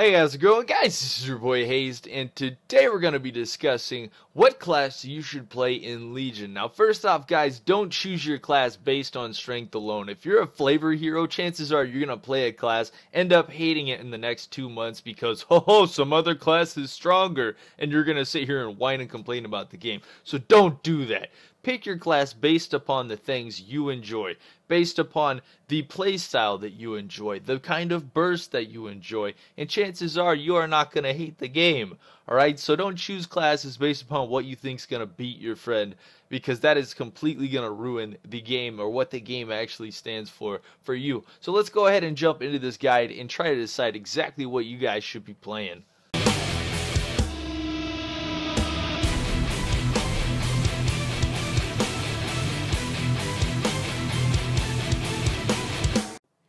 Hey, how's it going, guys? This is your boy Hazed, and today we're going to be discussing what class you should play in Legion. Now, first off, guys, don't choose your class based on strength alone. If you're a flavor hero, chances are you're going to play a class, end up hating it in the next 2 months because, some other class is stronger, and you're going to sit here and whine and complain about the game. So don't do that. Pick your class based upon the things you enjoy, based upon the playstyle that you enjoy, the kind of burst that you enjoy, and chances are you are not going to hate the game. Alright, so don't choose classes based upon what you think is going to beat your friend, because that is completely going to ruin the game or what the game actually stands for you. So let's go ahead and jump into this guide and try to decide exactly what you guys should be playing.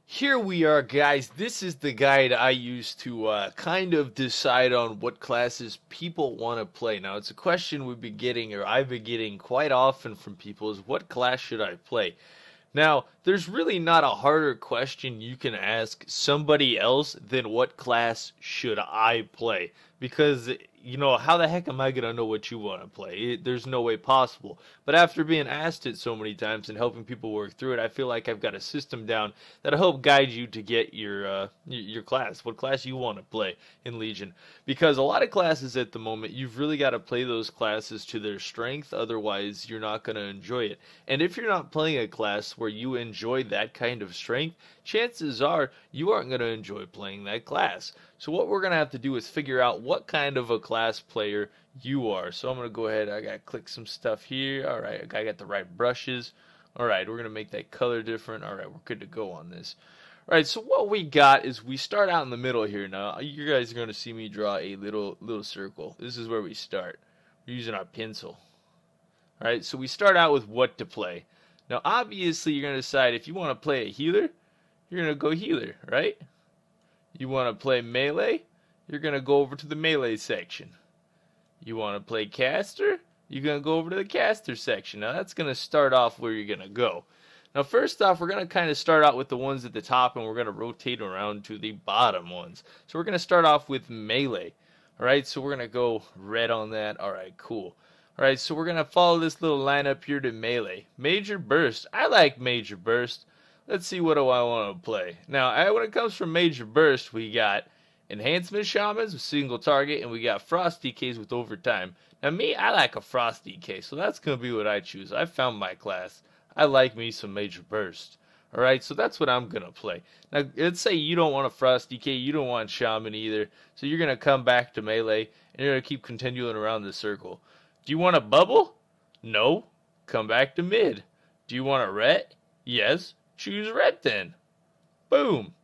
Here we are, guys. This is the guide I use to kind of decide on what classes people want to play. Now, it's a question we've been getting, or I've been getting quite often from people, is what class should I play? Now, there's really not a harder question you can ask somebody else than what class should I play? Because, how the heck am I going to know what you want to play? There's no way possible. But after being asked it so many times and helping people work through it, I feel like I've got a system down that'll help guide you to get your class, what class you want to play in Legion. Because a lot of classes at the moment, you've really got to play those classes to their strength, otherwise you're not going to enjoy it. And if you're not playing a class where you enjoy that kind of strength, chances are you aren't going to enjoy playing that class. So what we're going to have to do is figure out what kind of a class player you are. So I'm going to go ahead, I got to click some stuff here. Alright, I got the right brushes. Alright, we're going to make that color different. Alright, we're good to go on this. Alright, so what we got is we start out in the middle here. Now, you guys are going to see me draw a little circle. This is where we start. We're using our pencil. Alright, so we start out with what to play. Now, obviously, you're going to decide if you want to play a healer, you're going to go healer, right? You want to play melee, you're going to go over to the melee section. You want to play caster, you're going to go over to the caster section. Now, that's going to start off where you're going to go. Now, first off, we're going to kind of start out with the ones at the top, and we're going to rotate around to the bottom ones. So we're going to start off with melee. Alright, so we're going to go red on that. Alright, cool. Alright, so we're going to follow this little line up here to melee. Major burst. I like major burst. Let's see, what do I want to play? Now, when it comes from major burst, we got enhancement shamans with single target, and we got frost DKs with overtime. Now, me, I like a frost DK, so that's going to be what I choose. I found my class. I like me some major burst. Alright, so that's what I'm going to play. Now, let's say you don't want a frost DK, you don't want shaman either, so you're going to come back to melee, and you're going to keep continuing around the circle. Do you want a bubble? No. Come back to mid. Do you want a ret? Yes. Choose red then. Boom.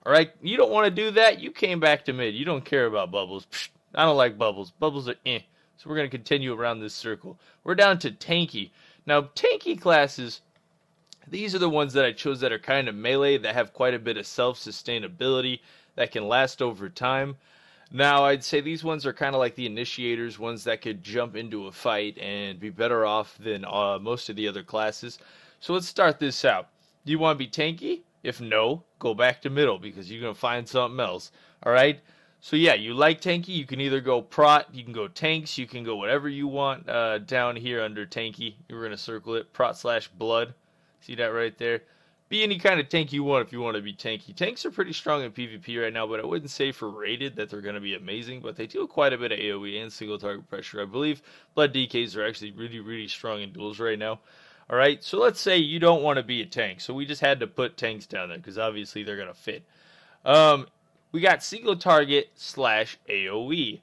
Alright, you don't want to do that? You came back to mid. You don't care about bubbles. Psh, I don't like bubbles. Bubbles are eh. So we're going to continue around this circle. We're down to tanky. Now, tanky classes, these are the ones that I chose that are kind of melee, that have quite a bit of self-sustainability, that can last over time. Now, I'd say these ones are kind of like the initiators, ones that could jump into a fight and be better off than most of the other classes. So let's start this out. Do you want to be tanky? If no, go back to middle because you're going to find something else. Alright? So yeah, you like tanky, you can either go prot, you can go tanks, you can go whatever you want down here under tanky. We're going to circle it, prot/blood. See that right there? Be any kind of tank you want if you want to be tanky. Tanks are pretty strong in PvP right now, but I wouldn't say for rated that they're going to be amazing, but they do quite a bit of AoE and single target pressure. I believe blood DKs are actually really, really strong in duels right now. Alright, so let's say you don't want to be a tank, so we just had to put tanks down there, because obviously they're going to fit. We got single target / AoE.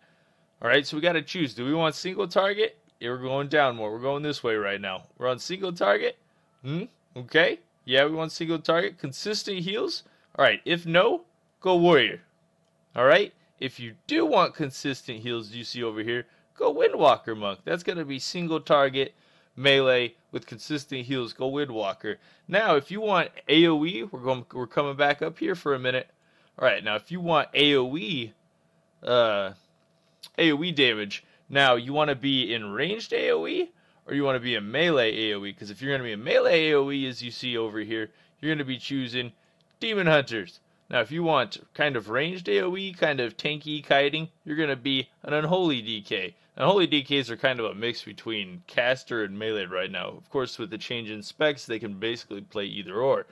Alright, so we got to choose. Do we want single target? Yeah, we're going down more. We're going this way right now. We're on single target? Okay. Yeah, we want single target. Consistent heals? Alright, if no, go warrior. Alright, if you do want consistent heals, you see over here, go Windwalker Monk. That's going to be single target, melee, with consistent heals. Go Windwalker. Now, if you want AoE, we're coming back up here for a minute. Alright, now if you want AoE damage, now you want to be in ranged AoE, or you want to be a melee AoE? Because if you're going to be a melee AoE, as you see over here, you're going to be choosing Demon Hunters. Now, if you want kind of ranged AoE, kind of tanky kiting, you're going to be an Unholy DK. Unholy DKs are kind of a mix between caster and melee right now. Of course, with the change in specs, they can basically play either or.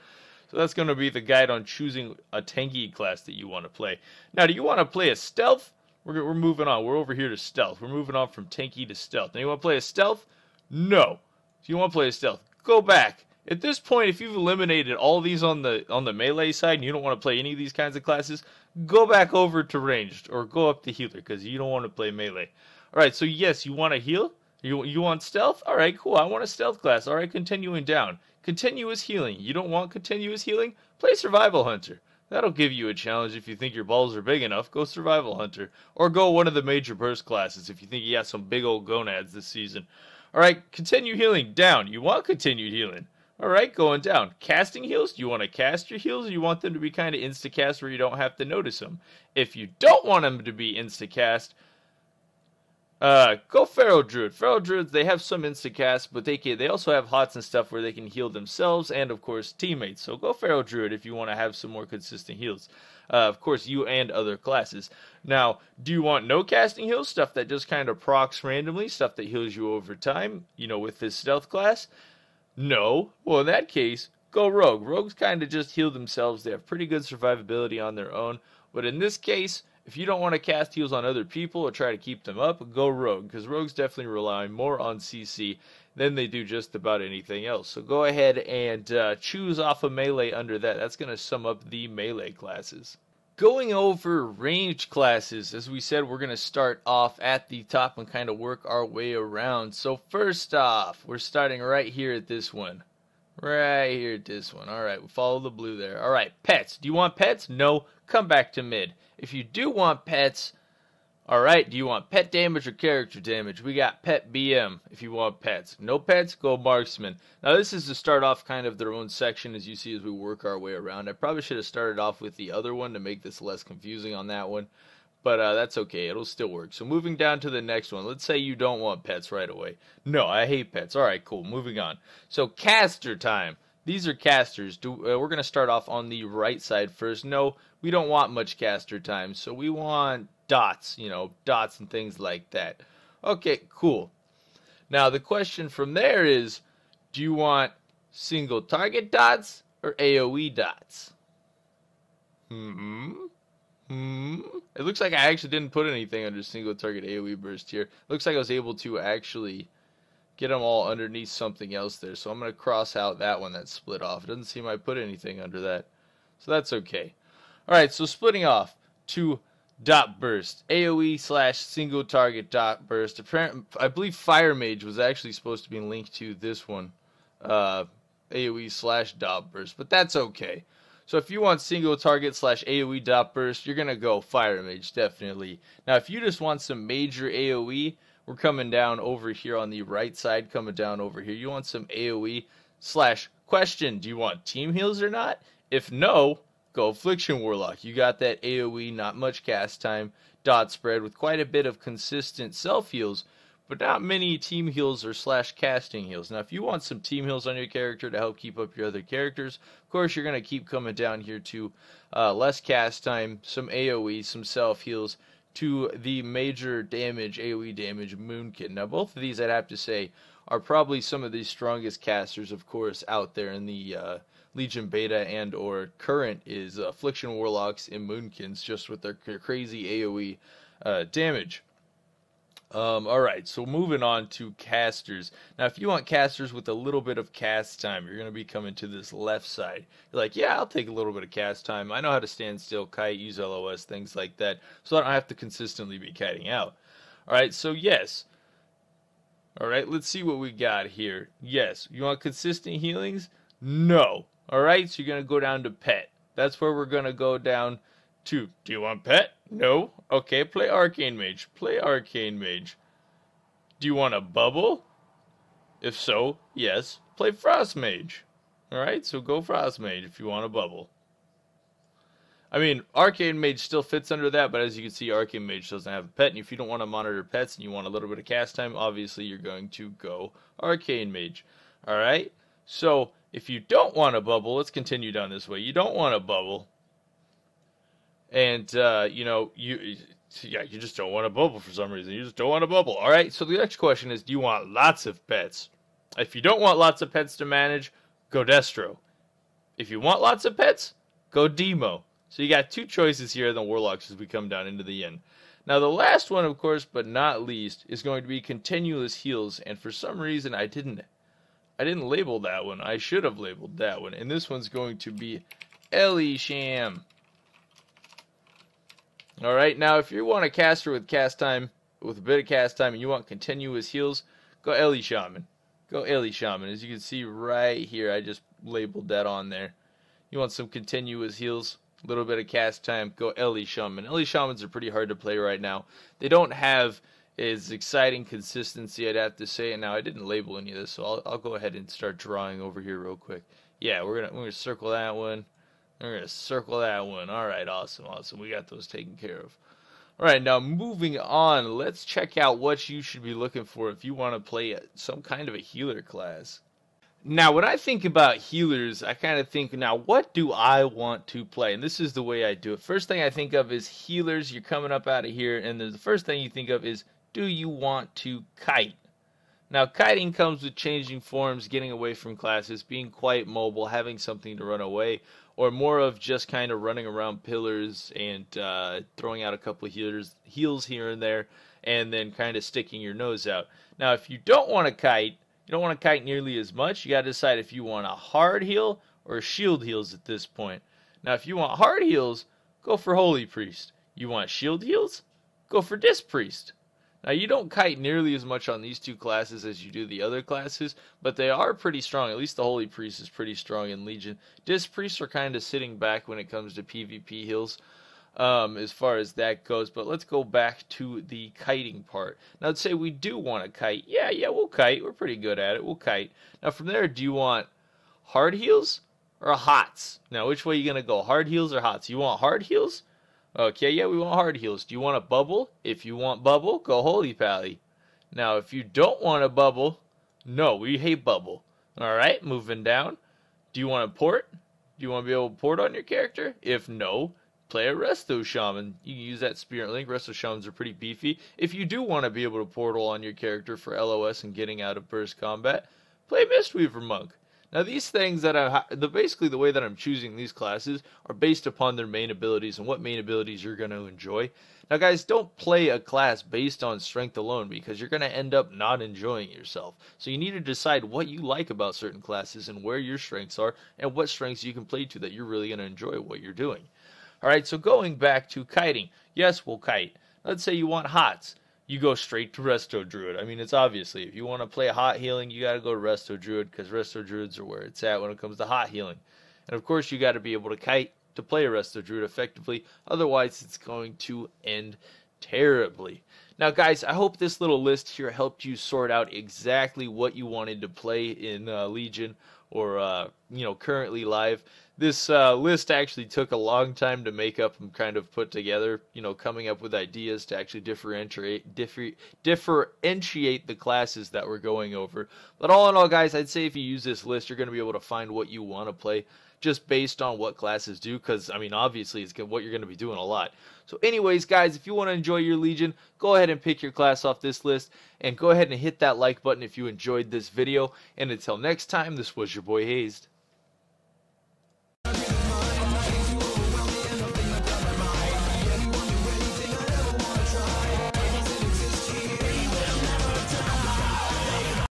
So that's going to be the guide on choosing a tanky class that you want to play. Now, do you want to play a stealth? We're moving on. We're over here to stealth. We're moving on from tanky to stealth. Now, you want to play a stealth? No. If you want to play a stealth, go back. At this point, if you've eliminated all these on the melee side and you don't want to play any of these kinds of classes, go back over to ranged or go up to healer because you don't want to play melee. All right, so yes, you want to heal? You want stealth? All right, cool. I want a stealth class. All right, continuing down. Continuous healing. You don't want continuous healing? Play Survival Hunter. That'll give you a challenge if you think your balls are big enough. Go Survival Hunter. Or go one of the major burst classes if you think you got some big old gonads this season. All right, continue healing. Down. You want continued healing. All right, going down. Casting heals. Do you want to cast your heals or you want them to be kind of insta-cast where you don't have to notice them? If you don't want them to be insta-cast, go Feral Druid. Feral Druids, they have some insta-cast, but they also have hots and stuff where they can heal themselves and, of course, teammates. So go Feral Druid if you want to have some more consistent heals. Of course, you and other classes. Now, do you want no casting heals? Stuff that just kind of procs randomly? Stuff that heals you over time, with this stealth class? No. Well, in that case, go Rogue. Rogues kind of just heal themselves. They have pretty good survivability on their own. But in this case, if you don't want to cast heals on other people or try to keep them up, go Rogue. Because Rogues definitely rely more on CC than they do just about anything else. So go ahead and choose off of melee under that. That's going to sum up the melee classes. Going over ranged classes, as we said, we're going to start off at the top and kind of work our way around. So first off, we're starting right here at this one. Right here at this one. All right, we'll follow the blue there. All right, pets. Do you want pets? No. Come back to mid. If you do want pets, all right, do you want pet damage or character damage? We got pet BM if you want pets. No pets, go marksman. Now, this is to start off kind of their own section as you see as we work our way around. I probably should have started off with the other one to make this less confusing on that one. But that's okay. It'll still work. So moving down to the next one. Let's say you don't want pets right away. No, I hate pets. All right, cool. Moving on. So caster time. These are casters. We're going to start off on the right side first. No, we don't want much caster time. So we want dots, dots and things like that. Okay, cool. Now the question from there is, do you want single target dots or AoE dots? It looks like I actually didn't put anything under single target AoE burst here. Looks like I was able to actually get them all underneath something else there. So I'm going to cross out that one that's split off. It doesn't seem I put anything under that. So that's okay. Alright, so splitting off to dot burst. AoE / single target dot burst. I believe Fire Mage was actually supposed to be linked to this one. AoE / dot burst. But that's okay. So if you want single target / AoE dot burst, you're going to go Fire Mage, definitely. Now if you just want some major AoE, we're coming down over here on the right side, coming down over here. You want some AoE / question, do you want team heals or not? If no, go Affliction Warlock. You got that AoE, not much cast time, dot spread with quite a bit of consistent self heals, but not many team heals or / casting heals. Now, if you want some team heals on your character to help keep up your other characters, of course, you're going to keep coming down here to less cast time, some AoE, some self heals, to the major damage, AoE damage, Moonkin. Now, both of these, I'd have to say, are probably some of the strongest casters, of course, out there in the Legion Beta and or current is Affliction Warlocks and Moonkins, just with their crazy AoE damage. Alright, so moving on to casters. Now, if you want casters with a little bit of cast time, you're going to be coming to this left side. You're like, yeah, I'll take a little bit of cast time. I know how to stand still, kite, use LOS, things like that, so I don't have to consistently be kiting out. Alright, so yes. Alright, let's see what we got here. Yes, you want consistent healings? No. Alright, so you're going to go down to pet. That's where we're going to go down to. Do you want pet? No? Okay, play Arcane Mage. Play Arcane Mage. Do you want a bubble? If so, yes, play Frost Mage. Alright, so go Frost Mage if you want a bubble. I mean, Arcane Mage still fits under that, but as you can see, Arcane Mage doesn't have a pet, and if you don't want to monitor pets and you want a little bit of cast time, obviously you're going to go Arcane Mage. Alright, so if you don't want a bubble, let's continue down this way. You don't want a bubble. And you just don't want a bubble for some reason. You just don't want a bubble. All right. So the next question is, do you want lots of pets? If you don't want lots of pets to manage, go Destro. If you want lots of pets, go Demo. So you got two choices here in the Warlocks as we come down into the end. Now the last one, of course, but not least, is going to be continuous heals. And for some reason, I didn't label that one. I should have labeled that one. And this one's going to be Elisham. All right. Now, if you want a caster with a bit of cast time, and you want continuous heals, go Ellie Shaman. Go Ellie Shaman. As you can see right here, I just labeled that on there. You want some continuous heals, a little bit of cast time, go Ellie Shaman. Ellie Shamans are pretty hard to play right now. They don't have as exciting consistency, I'd have to say. And now I didn't label any of this, so I'll go ahead and start drawing over here real quick. Yeah, we're gonna circle that one. We're gonna circle that one. All right, awesome. We got those taken care of. All right, now moving on, let's check out what you should be looking for if you want to play some kind of a healer class. Now, when I think about healers, I kind of think, now, what do I want to play? And this is the way I do it. First thing I think of is healers. You're coming up out of here, and the first thing you think of is, do you want to kite? Now, kiting comes with changing forms, getting away from classes, being quite mobile, having something to run away, or more of just kind of running around pillars and throwing out a couple of heals here and there, and then kind of sticking your nose out. Now, if you don't want to kite, you don't want to kite nearly as much. You got to decide if you want a hard heal or shield heals at this point. Now, if you want hard heals, go for Holy Priest. You want shield heals? Go for Disc Priest. Now, you don't kite nearly as much on these two classes as you do the other classes, but they are pretty strong. At least the Holy Priest is pretty strong in Legion. Disc Priests are kind of sitting back when it comes to PvP heals as far as that goes. But let's go back to the kiting part. Now, let's say we do want to kite. Yeah, we'll kite. We're pretty good at it. We'll kite. Now, from there, do you want hard heals or hots? Now, which way are you going to go, hard heals or hots? You want hard heals? Okay, yeah, we want hard heals. Do you want a bubble? If you want bubble, go Holy Pally. Now, if you don't want a bubble, no, we hate bubble. All right, moving down. Do you want a port? Do you want to be able to port on your character? If no, play a Resto Shaman. You can use that Spirit Link. Resto Shamans are pretty beefy. If you do want to be able to portal on your character for LOS and getting out of burst combat, play Mistweaver Monk. Now, these things that basically the way that I'm choosing these classes are based upon their main abilities and what main abilities you're going to enjoy. Now, guys, don't play a class based on strength alone because you're going to end up not enjoying yourself. So you need to decide what you like about certain classes and where your strengths are and what strengths you can play to that you're really going to enjoy what you're doing. All right, so going back to kiting. Yes, we'll kite. Let's say you want hots. You go straight to Resto Druid. I mean, it's obviously, if you want to play hot healing, you got to go to Resto Druid because Resto Druids are where it's at when it comes to hot healing. And of course, you got to be able to kite to play a Resto Druid effectively. Otherwise, it's going to end terribly. Now, guys, I hope this little list here helped you sort out exactly what you wanted to play in Legion or, currently live. This list actually took a long time to make up and kind of put together, coming up with ideas to actually differentiate the classes that we're going over. But all in all, guys, I'd say if you use this list, you're going to be able to find what you want to play just based on what classes do, because, I mean, obviously, it's what you're going to be doing a lot. So anyways, guys, if you want to enjoy your Legion, go ahead and pick your class off this list, and go ahead and hit that like button if you enjoyed this video. And until next time, this was your boy Hazed.